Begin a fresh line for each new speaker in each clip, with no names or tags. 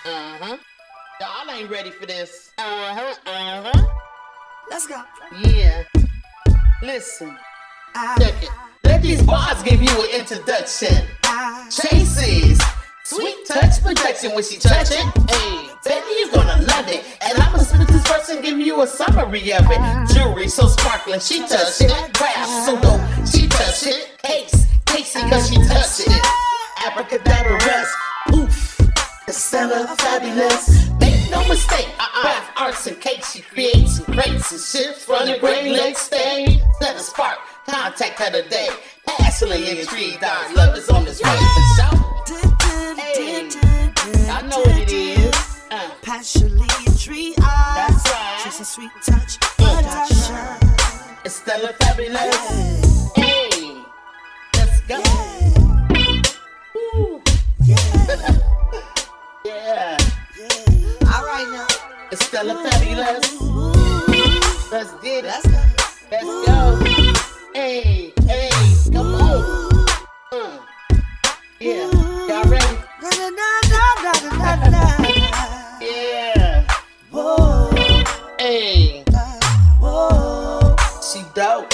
Uh-huh. Y'all ain't ready for this.
Let's go.
Yeah. Listen. Check it. Let these bars give you an introduction. Tracy's sweet touch protection when she touch it. Hey, baby, you gonna love it. And I'ma spit this verse and give you a summary of it. Jewelry so sparkling, she touched it. Craft so dope, she touched it. Case, Casey, cause she touched it. Abracadabra rest, oof. Estella fabulous. Make no mistake, craft arts and cakes. She creates and creates and shifts from the Great Lakes stage. Set a spark, contact her today. Passionately intrigued, our love is on this way. Hey, I know what it is.
Passionately intrigued.
That's right.
Just a sweet touch production.
Estella fabulous. Hey, let's go. Woo.
Yeah.
Yeah.
All right now.
Estella fabulous. Let's get it.
Let's go.
Let's go. Hey, hey, come on. Yeah, y'all ready? Yeah.
Whoa.
Hey,
Whoa.
she dope.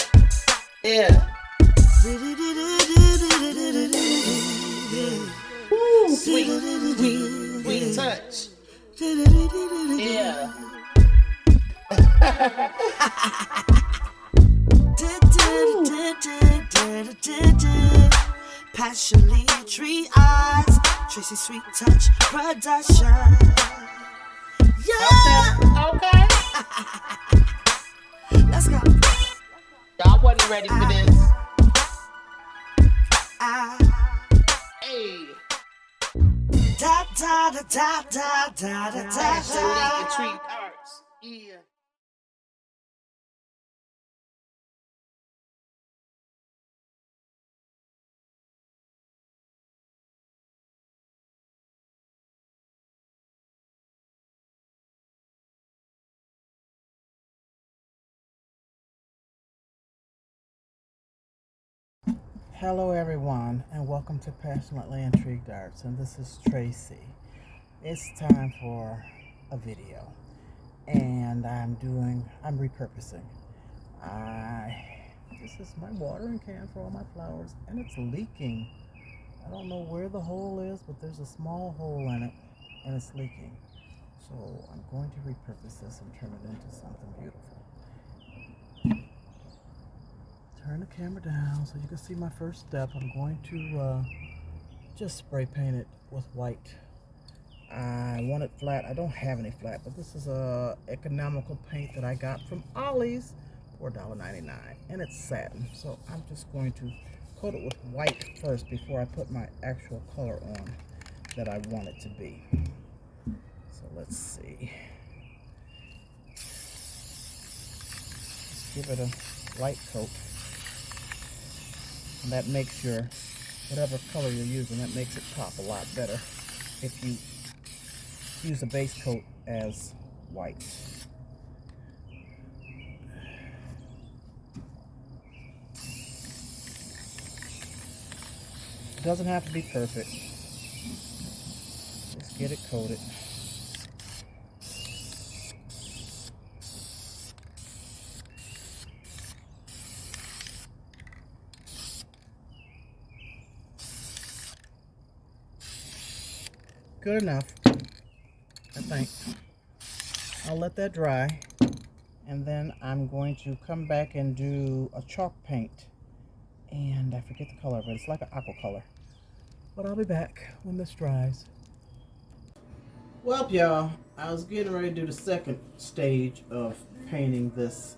Yeah. Ooh, sweet touch. Yeah.
Passionately intrigued eyes. Tracy sweet touch production. Yeah.
Okay.
Let's go.
Y'all wasn't ready for this. Hey.
Da da da da da da da
Passionately
da.
intrigued arts. Yeah.
Hello everyone and welcome to Passionately Intrigued Arts, and this is Tracy. It's time for a video and I'm repurposing. This is my watering can for all my flowers and it's leaking. I don't know where the hole is, but there's a small hole in it and it's leaking. So I'm going to repurpose this and turn it into something beautiful. Turn the camera down so you can see my first step. I'm going to just spray paint it with white. I want it flat. I don't have any flat, but this is a economical paint that I got from Ollie's for $1.99, and it's satin. So I'm just going to coat it with white first before I put my actual color on that I want it to be. So let's see. Let's give it a light coat. And that makes your, whatever color you're using, that makes it pop a lot better if you use a base coat as white. It doesn't have to be perfect. Just get it coated. Good enough, I think. I'll let that dry, and then I'm going to come back and do a chalk paint, and I forget the color of it. It's like an aqua color, but I'll be back when this dries. Well, y'all, I was getting ready to do the second stage of painting this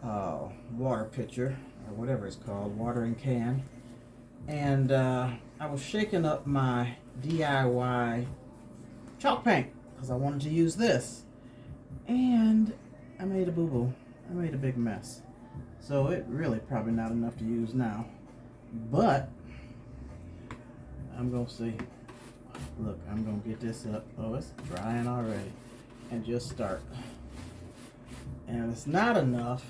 water pitcher, or whatever it's called, watering can, and I was shaking up my DIY chalk paint because I wanted to use this, and I made a boo-boo. I made a big mess. So it really probably not enough to use now, but I'm gonna see. Look, I'm gonna get this up. Oh, it's drying already, and just start. And it's not enough.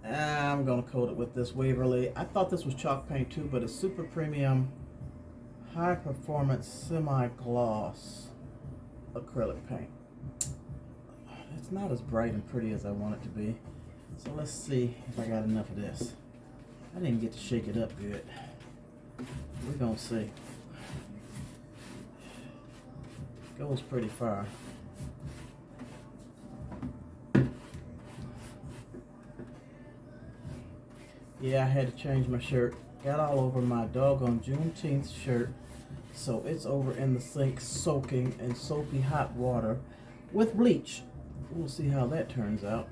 I'm gonna coat it with this Waverly. I thought this was chalk paint too, but it's super premium high performance semi-gloss acrylic paint. It's not as bright and pretty as I want it to be. So let's see if I got enough of this. I didn't get to shake it up good. We're gonna see. Goes pretty far. Yeah, I had to change my shirt. Got all over my doggone Juneteenth shirt. So it's over in the sink soaking in soapy hot water with bleach. We'll see how that turns out.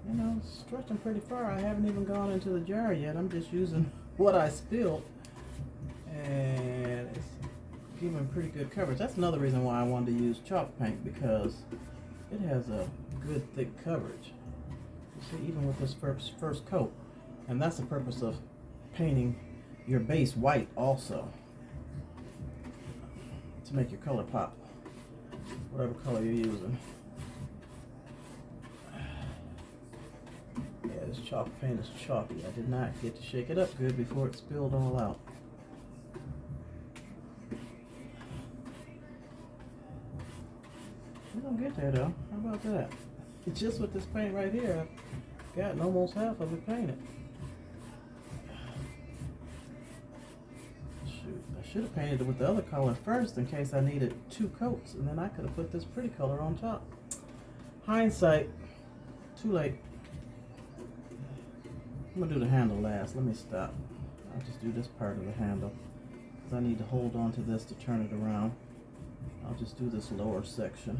You know, it's stretching pretty far. I haven't even gone into the jar yet. I'm just using what I spilled. And it's giving pretty good coverage. That's another reason why I wanted to use chalk paint, because it has a good thick coverage. You see, even with this first coat. And that's the purpose of painting your base white also. To make your color pop. Whatever color you're using. Yeah, this chalk paint is chalky. I did not get to shake it up good before it spilled all out. We're gonna get there though. How about that? It's just with this paint right here, I've gotten almost half of it painted. Shoot, I should have painted it with the other color first in case I needed 2 coats, and then I could have put this pretty color on top. Hindsight, too late. I'm gonna do the handle last. Let me stop. I'll just do this part of the handle, because I need to hold on to this to turn it around. I'll just do this lower section.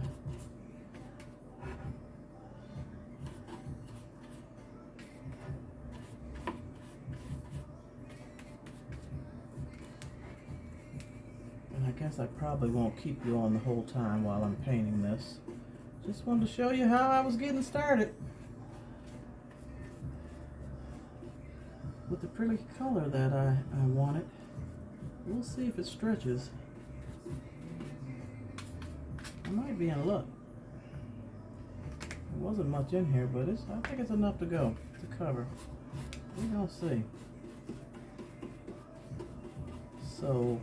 And I guess I probably won't keep you on the whole time while I'm painting this. Just wanted to show you how I was getting started with the pretty color that I wanted. We'll see if it stretches. I might be in luck. There wasn't much in here, but I think it's enough to go, to cover. We're gonna see. So,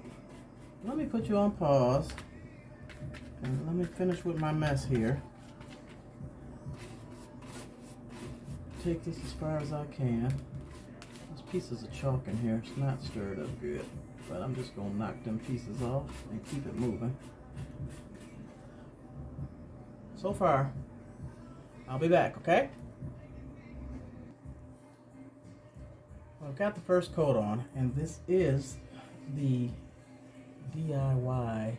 let me put you on pause, and let me finish with my mess here. Take this as far as I can. There's pieces of chalk in here. It's not stirred up good, but I'm just gonna knock them pieces off and keep it moving. So far, I'll be back, okay? Well, I've got the first coat on, and this is the DIY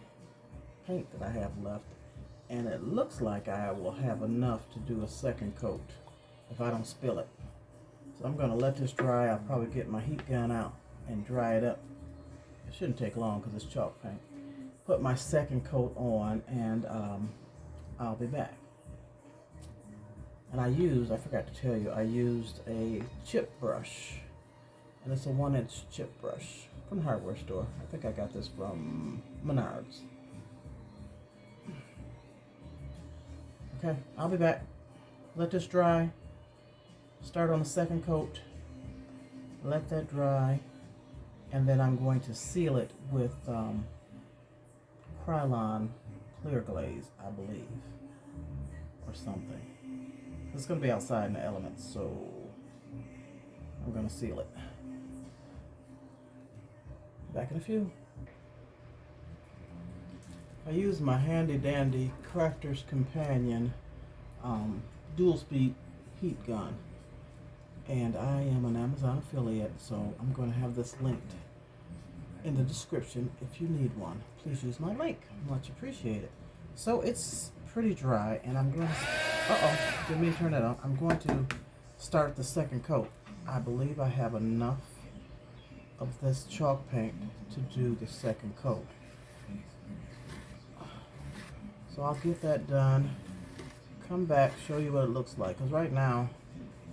paint that I have left, and it looks like I will have enough to do a second coat if I don't spill it. So I'm going to let this dry. I'll probably get my heat gun out and dry it up. It shouldn't take long because it's chalk paint. Put my second coat on, and I'll be back. And I forgot to tell you, I used a chip brush. And it's a 1-inch chip brush from the hardware store. I think I got this from Menards. Okay, I'll be back. Let this dry. Start on the second coat. Let that dry. And then I'm going to seal it with Krylon clear glaze, I believe, or something. It's going to be outside in the elements, so I'm going to seal it. Back in a few. I use my handy dandy Crafter's Companion dual speed heat gun, and I am an Amazon affiliate, so I'm going to have this linked in the description. If you need one, please use my link. Much appreciated. So it's pretty dry, and I'm going to didn't mean to turn that on. I'm going to start the second coat. I believe I have enough of this chalk paint to do the second coat. So I'll get that done, come back, show you what it looks like, because right now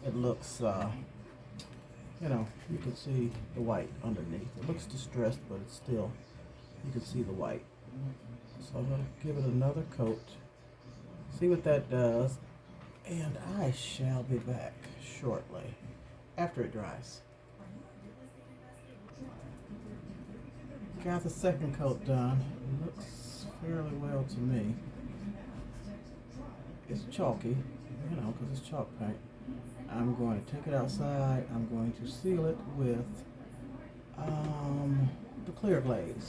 it looks you know, you can see the white underneath. It looks distressed, but it's still, you can see the white. So I'm going to give it another coat, see what that does, and I shall be back shortly. after it dries. Got the second coat done. It looks fairly well to me. It's chalky, you know, because it's chalk paint. I'm going to take it outside. I'm going to seal it with the clear glaze.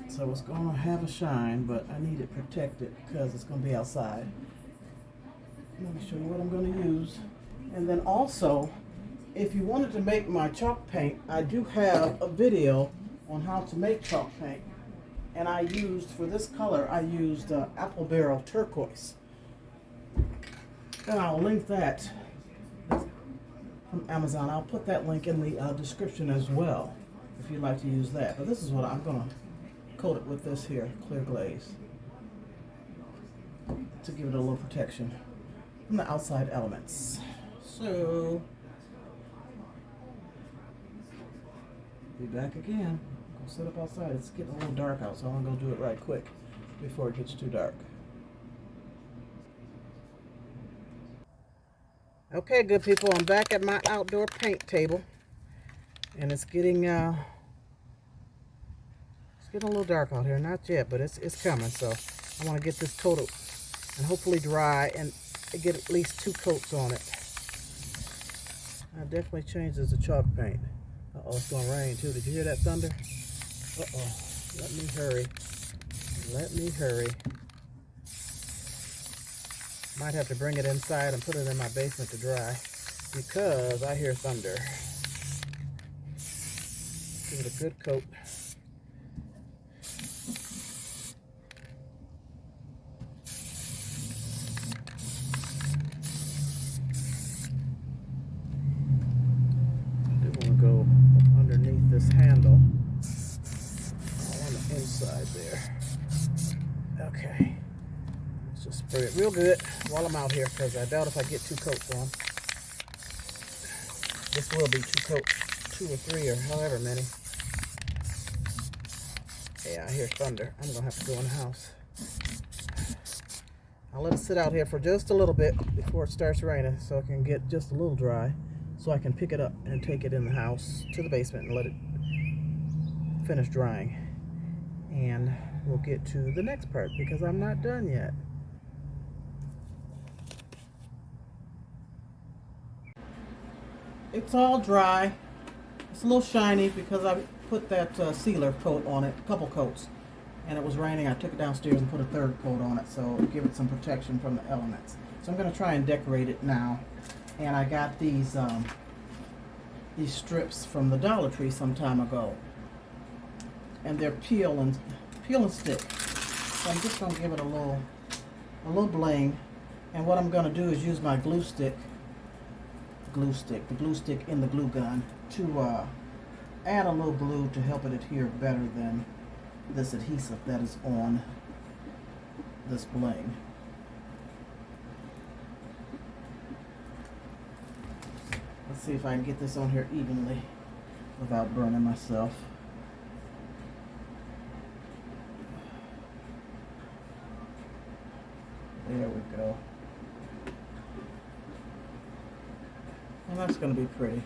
So it's going to have a shine, but I need it protected because it's going to be outside. Let me show you what I'm going to use. And then also, if you wanted to make my chalk paint, I do have a video on how to make chalk paint. And I used, for this color, I used apple barrel turquoise. And I'll link that from Amazon. I'll put that link in the description as well, if you'd like to use that. But this is what I'm going to coat it with, this here, clear glaze, to give it a little protection from the outside elements. So, be back again. I'll sit up outside. It's getting a little dark out, so I'm going to do it right quick before it gets too dark. Okay, good people, I'm back at my outdoor paint table, and it's getting a little dark out here. Not yet, but it's coming. So I want to get this coated and hopefully dry and get at least 2 coats on it. I definitely changed this to chalk paint. Uh-oh, it's going to rain too. Did you hear that thunder? Uh-oh. Let me hurry. Let me hurry. Might have to bring it inside and put it in my basement to dry because I hear thunder. Give it a good coat. I do want to go underneath this handle on the inside there. Okay. Let's just spray it real good while I'm out here, because I doubt if I get 2 coats on. This will be 2 coats, 2 or 3 or however many. Yeah, I hear thunder. I'm gonna have to go in the house. I'll let it sit out here for just a little bit before it starts raining, so it can get just a little dry, so I can pick it up and take it in the house to the basement and let it finish drying. And we'll get to the next part because I'm not done yet. It's all dry. It's a little shiny because I put that sealer coat on it, a couple coats, and it was raining. I took it downstairs and put a 3rd coat on it, so give it some protection from the elements. So I'm going to try and decorate it now. And I got these strips from the Dollar Tree some time ago, and they're peel and stick. So I'm just going to give it a little bling. And what I'm going to do is use my the glue stick in the glue gun to add a little glue to help it adhere better than this adhesive that is on this bling. Let's see if I can get this on here evenly without burning myself. There we go. And that's going to be pretty.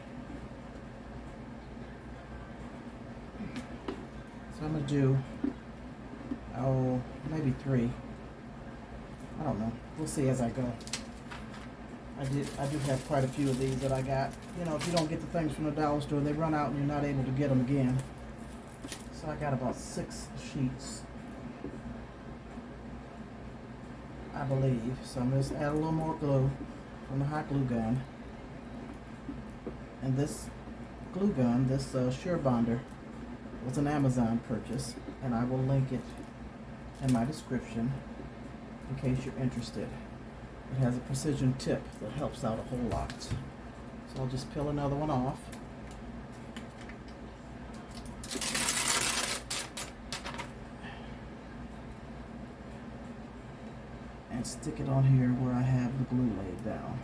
So I'm going to do, maybe 3. I don't know. We'll see as I go. I do have quite a few of these that I got. You know, if you don't get the things from the dollar store, they run out and you're not able to get them again. So I got about 6 sheets, I believe. So I'm going to just add a little more glue from the hot glue gun. And this glue gun, this Sure Bonder, was an Amazon purchase, and I will link it in my description in case you're interested. It has a precision tip that helps out a whole lot. So I'll just peel another one off. And stick it on here where I have the glue laid down.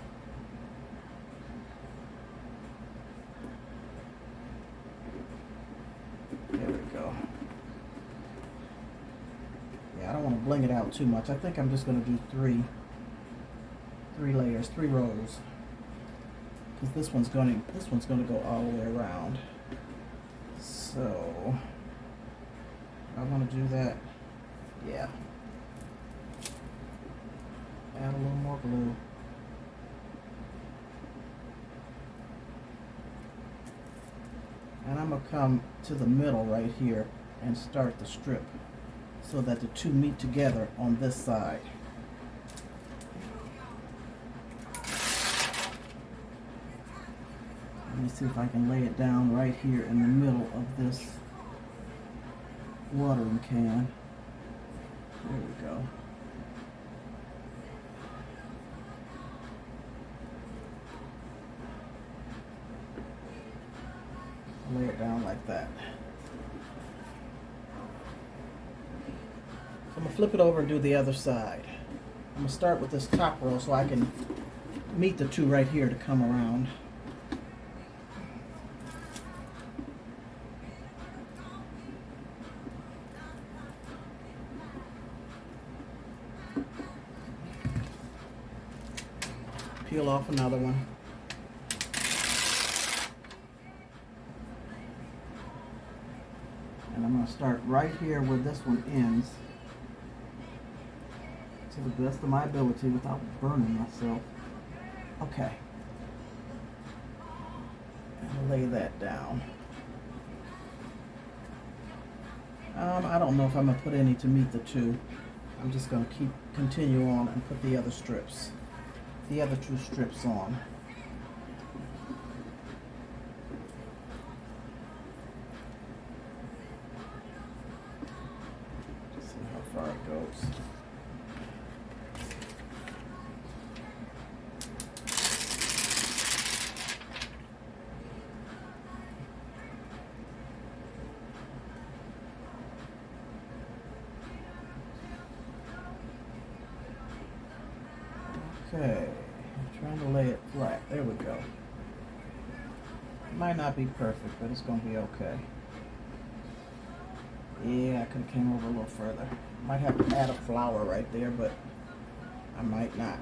There we go. Yeah, I don't want to bling it out too much. I think I'm just going to do 3 layers, 3 rows. because this one's going to go all the way around. So I want to do that. Yeah. Add a little more glue. And I'm going to come to the middle right here and start the strip so that the two meet together on this side. Let me see if I can lay it down right here in the middle of this watering can. There we go. Lay it down like that. So I'm going to flip it over and do the other side. I'm going to start with this top row so I can meet the two right here to come around. Peel off another one. And I'm going to start right here where this one ends to the best of my ability without burning myself. Okay. And lay that down. I don't know if I'm going to put any to meet the two. I'm just going to continue on and put the other two strips on. Far it goes. Okay, I'm trying to lay it flat. There we go. It might not be perfect, but it's going to be okay. Yeah, I could have came over a little further. Might have to add a flower right there, but I might not.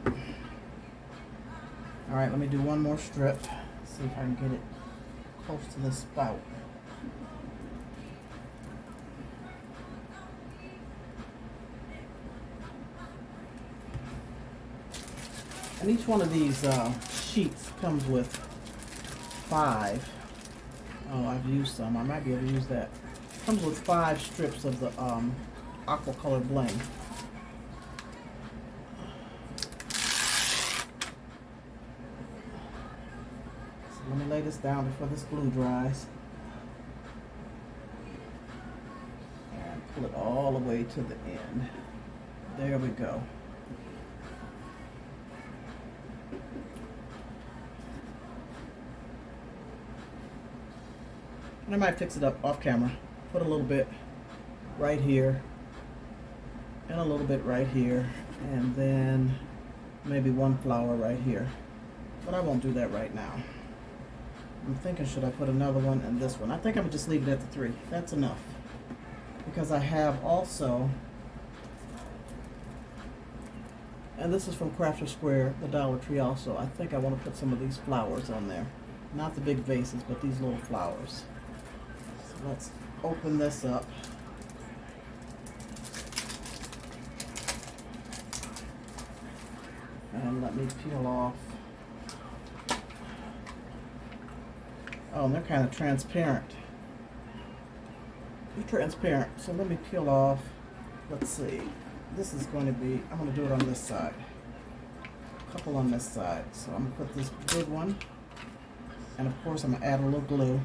Alright, let me do one more strip. See if I can get it close to the spout. And each one of these sheets comes with 5. Oh, I've used some. I might be able to use that. Comes with 5 strips of the aqua color bling. So let me lay this down before this glue dries. And pull it all the way to the end. There we go. And I might fix it up off camera. Put a little bit right here and a little bit right here, and then maybe one flower right here. But I won't do that right now. I'm thinking, should I put another one and this one? I think I'm gonna just leave it at the 3. That's enough. Because I have also, and this is from Crafter Square, the Dollar Tree also. I think I want to put some of these flowers on there. Not the big vases, but these little flowers. So let's open this up. And let me peel off. Oh, and they're kind of transparent. They're transparent. So let me peel off. Let's see. This is going to be, I'm going to do it on this side. A couple on this side. So I'm going to put this big one. And of course I'm going to add a little glue.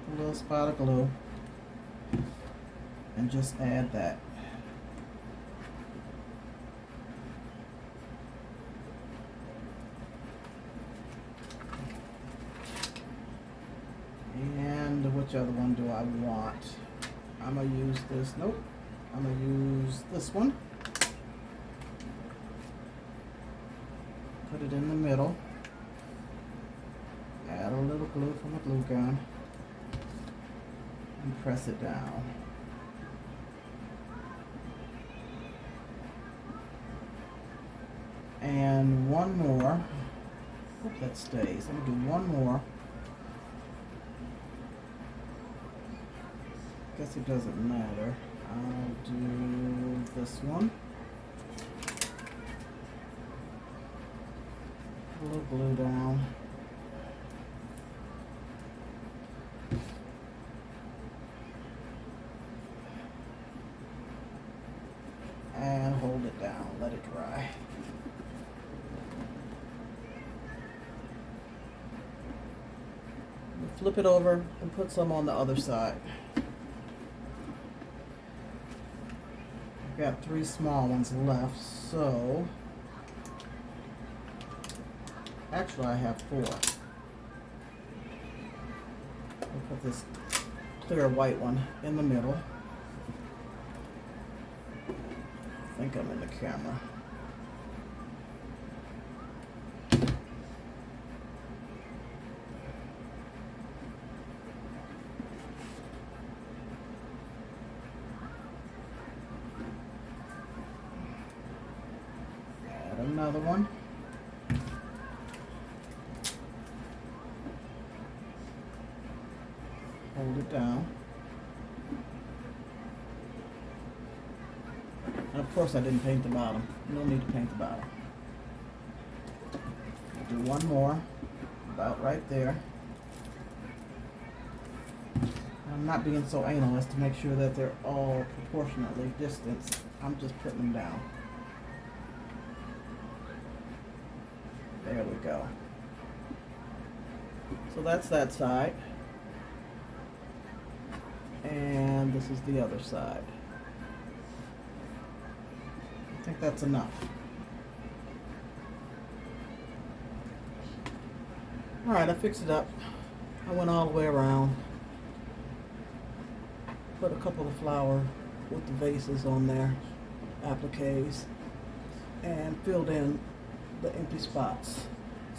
A little spot of glue. And just add that. And which other one do I want? I'm going to use this. Nope. I'm going to use this one. Put it in the middle. Add a little glue from a glue gun. And press it down. And one more. Hope that stays. I'm gonna do one more. Guess it doesn't matter. I'll do this one. A little glue down. And hold it down, let it dry. Flip it over and put some on the other side. I've got 3 small ones left, so actually I have 4. I'll put this clear white one in the middle. I think I'm in the camera. Add another one. Hold it down. And of course I didn't paint the bottom. No need to paint the bottom. I'll do one more, about right there. I'm not being so anal as to make sure that they're all proportionately distanced. I'm just putting them down. There we go. So that's that side. And this is the other side. I think that's enough. Alright, I fixed it up. I went all the way around. Put a couple of flower with the vases on there, appliques, and filled in the empty spots.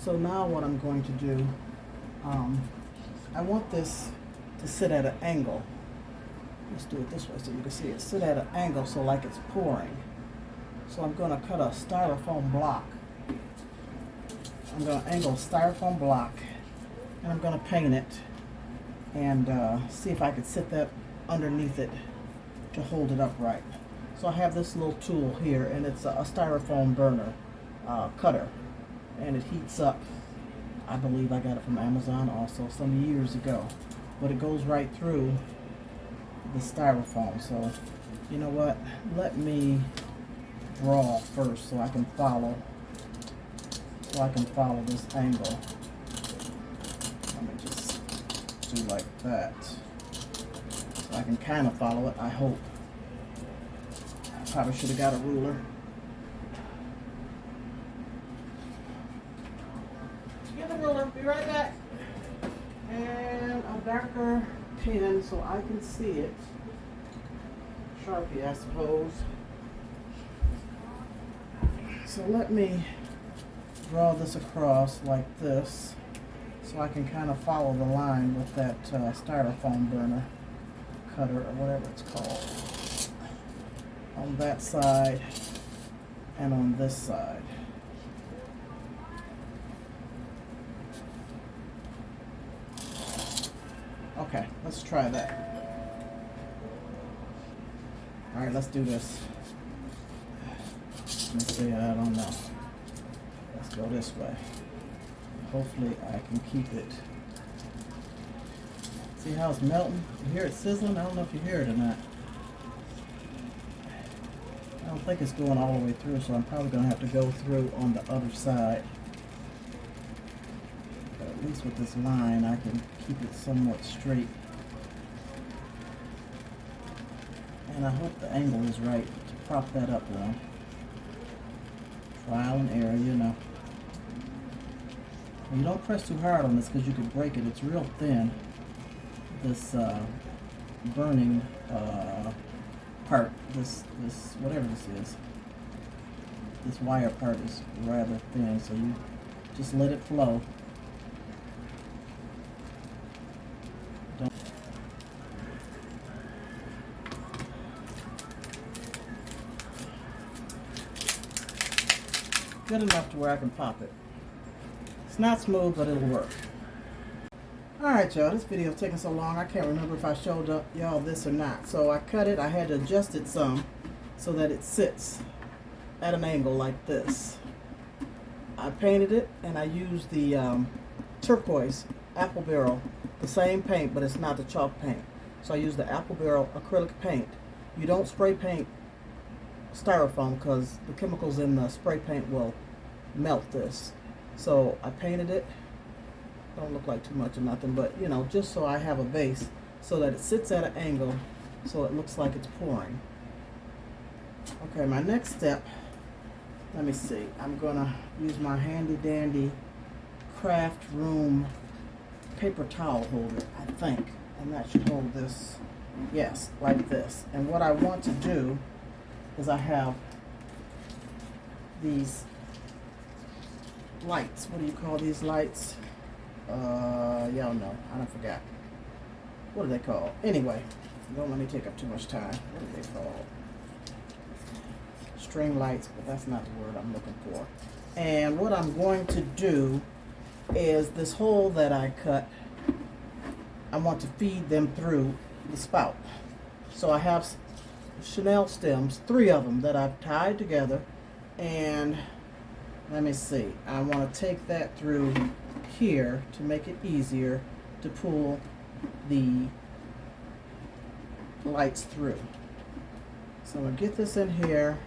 So now what I'm going to do, I want this to sit at an angle. Let's do it this way so you can see it. Sit at an angle so like it's pouring. So I'm going to cut a styrofoam block. I'm going to angle a styrofoam block and I'm going to paint it and see if I could sit that underneath it to hold it upright. So I have this little tool here and it's a styrofoam burner cutter and it heats up. I believe I got it from Amazon also some years ago, but it goes right through the styrofoam. So you know what, let me draw first so I can follow this angle. Let me just do like that so I can kind of follow it, I hope. I probably should have got a ruler. Get the ruler, be right back. And a darker pen so I can see it. Sharpie, I suppose. So let me draw this across like this so I can kind of follow the line with that styrofoam burner cutter or whatever it's called on that side and on this side. Okay, let's try that. All right, let's do this. Let's see, I don't know. Let's go this way. Hopefully I can keep it. See how it's melting? You hear it sizzling? I don't know if you hear it or not. I don't think it's going all the way through, so I'm probably going to have to go through on the other side. But at least with this line, I can keep it somewhat straight. And I hope the angle is right to prop that up though. Trial and error, you know. And you don't press too hard on this because you could break it. It's real thin. This burning part, this whatever this is, this wire part is rather thin, so you just let it flow. Don't. Good enough to where I can pop it. It's not smooth, but it'll work. Alright, y'all, this video is taking so long, I can't remember if I showed y'all this or not. So I cut it, I had to adjust it some so that it sits at an angle like this. I painted it, and I used the turquoise apple barrel, the same paint, but it's not the chalk paint. So I used the apple barrel acrylic paint. You don't spray paint styrofoam because the chemicals in the spray paint will melt this. So I painted it. Don't look like too much or nothing, but you know, just so I have a base so that it sits at an angle so it looks like it's pouring. Okay, my next step, let me see, I'm gonna use my handy dandy craft room paper towel holder, I think, and that should hold this, yes, like this. And what I want to do is I have these lights. What do you call these lights? Y'all know, I don't forget. What are they called? Anyway, don't let me take up too much time. What are they called? String lights, but that's not the word I'm looking for. And what I'm going to do is this hole that I cut, I want to feed them through the spout. So I have chenille stems, 3 of them that I've tied together, and let me see, I want to take that through here to make it easier to pull the lights through. So I'm going to get this in here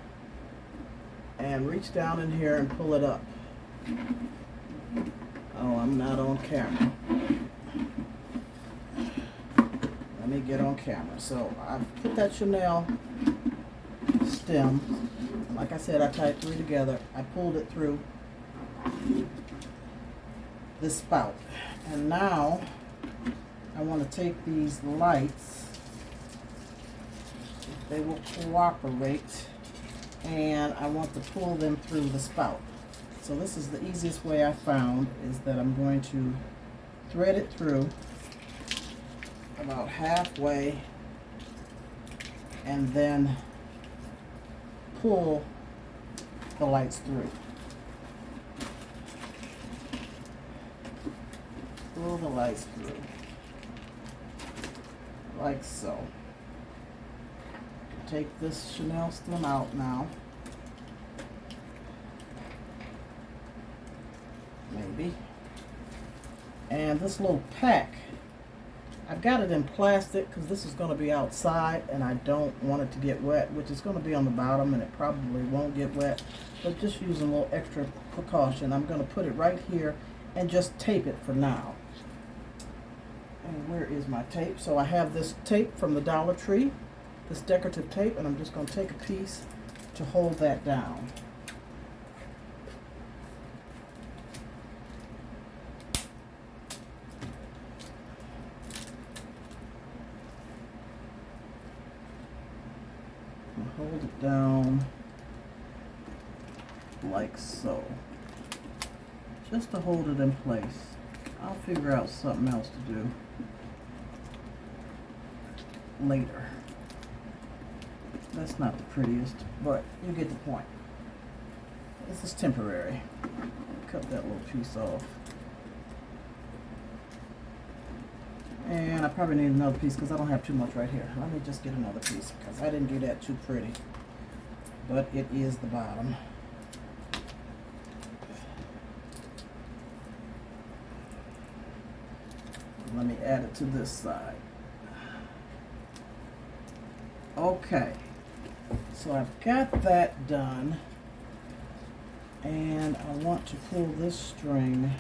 and reach down in here and pull it up. Oh, I'm not on camera. Let me get on camera. So I put that chenille stem, like I said, I tied 3 together. I pulled it through this spout. And now I want to take these lights, if they will cooperate, and I want to pull them through the spout. So this is the easiest way I found, is that I'm going to thread it through about halfway and then pull the lights through. Pull the lights through, like so. Take this chenille stem out now. Maybe. And this little pack, I've got it in plastic because this is going to be outside and I don't want it to get wet, which is going to be on the bottom and it probably won't get wet, but just using a little extra precaution. I'm going to put it right here and just tape it for now. And where is my tape? So I have this tape from the Dollar Tree, this decorative tape, and I'm just going to take a piece to hold that down. Hold it down like so, just to hold it in place. I'll figure out something else to do later. That's not the prettiest, but you get the point. This is temporary. Cut that little piece off. And I probably need another piece because I don't have too much right here. Let me just get another piece because I didn't do that too pretty. But it is the bottom. Let me add it to this side. Okay. So I've got that done. And I want to pull this string,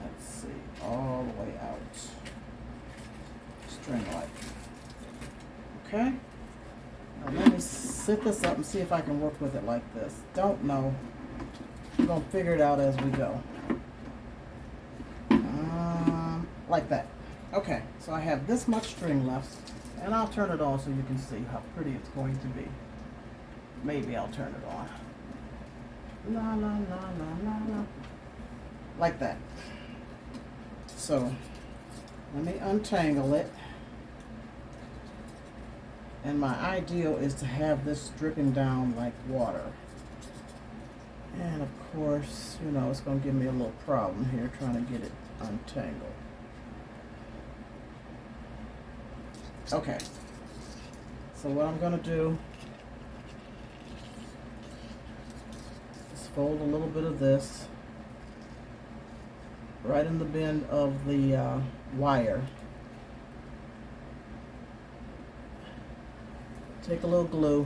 let's see, all the way out. String light. Okay? Now let me set this up and see if I can work with it like this. Don't know. I'm going to figure it out as we go. Like that. Okay, so I have this much string left, and I'll turn it on so you can see how pretty it's going to be. Maybe I'll turn it on. La la la la la la. Like that. So let me untangle it. And my ideal is to have this dripping down like water. And of course, you know, it's going to give me a little problem here trying to get it untangled. Okay, so what I'm going to do is fold a little bit of this right in the bend of the wire. Take a little glue,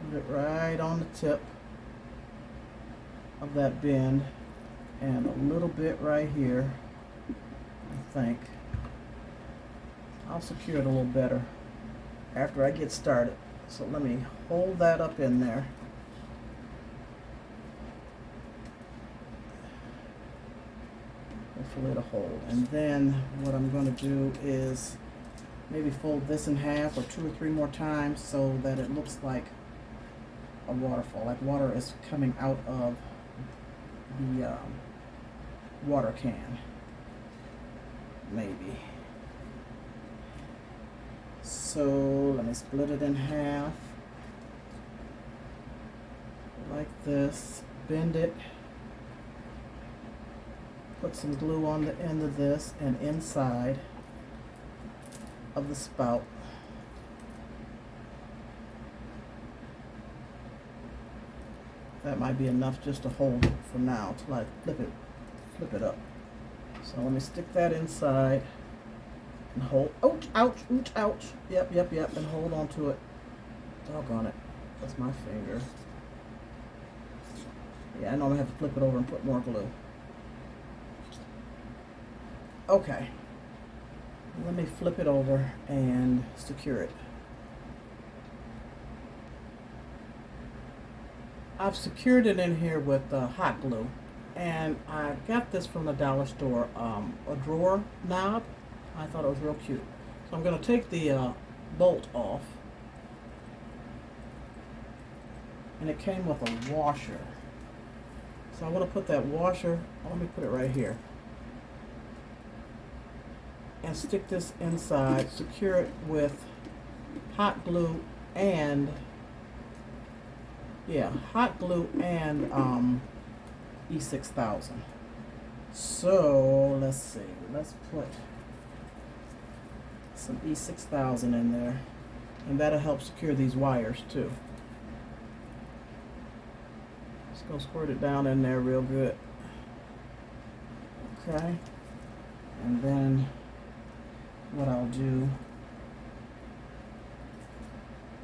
put it right on the tip of that bend, and a little bit right here, I think. I'll secure it a little better after I get started. So let me hold that up in there. Hopefully it'll hold. And then what I'm going to do is maybe fold this in half or 2 or 3 more times so that it looks like a waterfall, like water is coming out of the water can, maybe. So let me split it in half like this, bend it, put some glue on the end of this and inside of the spout. That might be enough just to hold it for now till I flip it up. So let me stick that inside and hold, ouch, ouch, ouch, ouch. Yep, and hold on to it. Doggone it, that's my finger. Yeah, I know I'm gonna have to flip it over and put more glue. Okay, let me flip it over and secure it. I've secured it in here with hot glue, and I got this from the dollar store, a drawer knob. I thought it was real cute. So I'm going to take the bolt off, and it came with a washer. So I want to put that washer, let me put it right here, and stick this inside, secure it with hot glue and hot glue and E6000. So let's see, let's put some E6000 in there, and that'll help secure these wires too. Just gonna squirt it down in there real good. Okay, and then what I'll do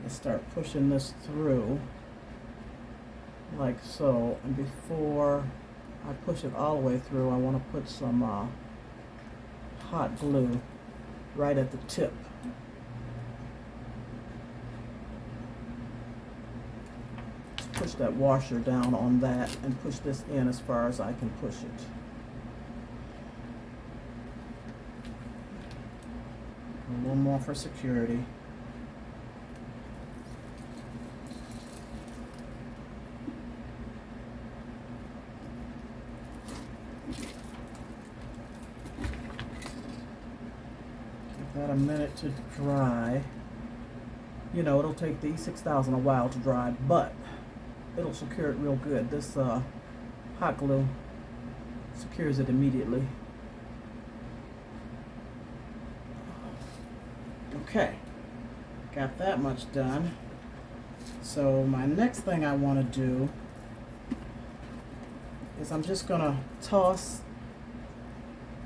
is start pushing this through like so, and before I push it all the way through, I want to put some hot glue right at the tip. Just push that washer down on that and push this in as far as I can push it. A little more for security. That a minute to dry. You know, it'll take the E6000 a while to dry, but it'll secure it real good. This hot glue secures it immediately. Okay, got that much done. So my next thing I want to do is I'm just going to toss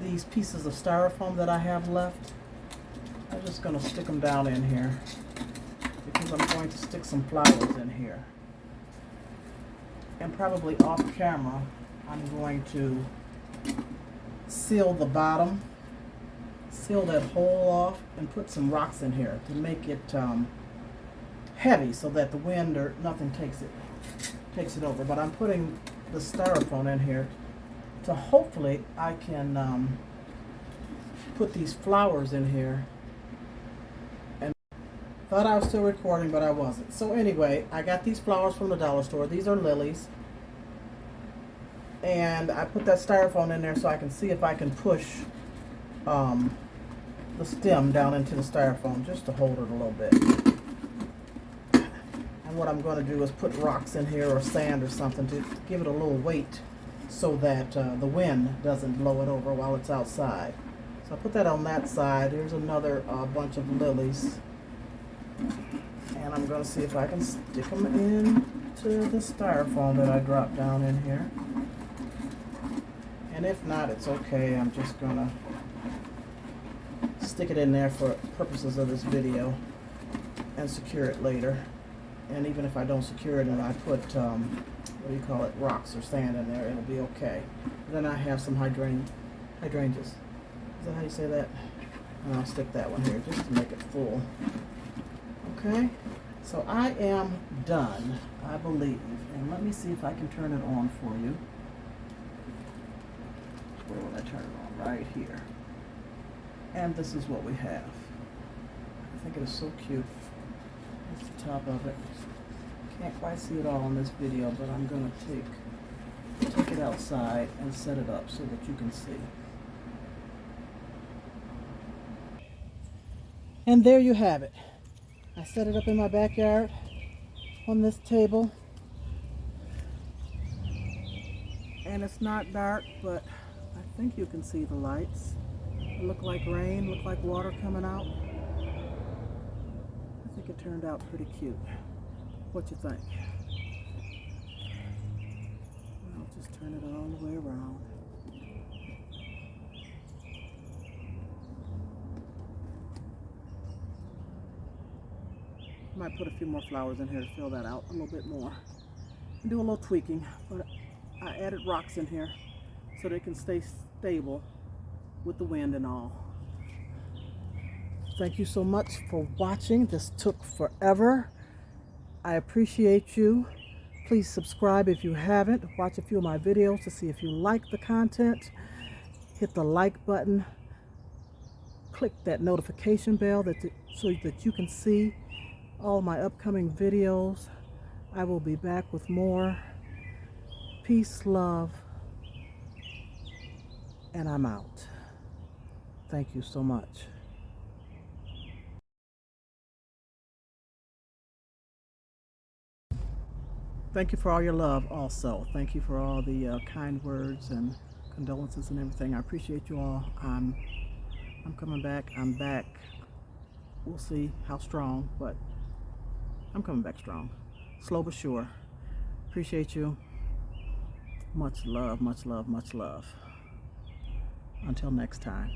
these pieces of styrofoam that I have left. I'm just going to stick them down in here because I'm going to stick some flowers in here. And probably off camera, I'm going to seal the bottom, seal that hole off, and put some rocks in here to make it heavy so that the wind or nothing takes it over. But I'm putting the styrofoam in here to hopefully I can put these flowers in here. Thought I was still recording, but I wasn't. So anyway, I got these flowers from the dollar store. These are lilies. And I put that styrofoam in there so I can see if I can push the stem down into the styrofoam just to hold it a little bit. And what I'm going to do is put rocks in here or sand or something to give it a little weight so that the wind doesn't blow it over while it's outside. So I put that on that side. Here's another bunch of lilies. And I'm going to see if I can stick them into the styrofoam that I dropped down in here. And if not, it's okay. I'm just going to stick it in there for purposes of this video and secure it later. And even if I don't secure it and I put, rocks or sand in there, it'll be okay. Then I have some hydrangeas. Is that how you say that? And I'll stick that one here just to make it full. Okay, so I am done, I believe. And let me see if I can turn it on for you. Where will I turn it on? Right here. And this is what we have. I think it is so cute. That's the top of it. Can't quite see it all in this video, but I'm going to take it outside and set it up so that you can see. And there you have it. I set it up in my backyard on this table. And it's not dark, but I think you can see the lights. It look like rain, look like water coming out. I think it turned out pretty cute. What you think? I'll just turn it all the way around. Might put a few more flowers in here to fill that out a little bit more. And do a little tweaking, but I added rocks in here so they can stay stable with the wind and all. Thank you so much for watching. This took forever. I appreciate you. Please subscribe if you haven't. Watch a few of my videos to see if you like the content. Hit the like button. Click that notification bell so that you can see all my upcoming videos. I will be back with more. Peace, love, and I'm out. Thank you so much. Thank you for all your love also. Thank you for all the kind words and condolences and everything. I appreciate you all. I'm coming back. I'm back. We'll see how strong, but I'm coming back strong. Slow but sure. Appreciate you. Much love, much love, much love. Until next time.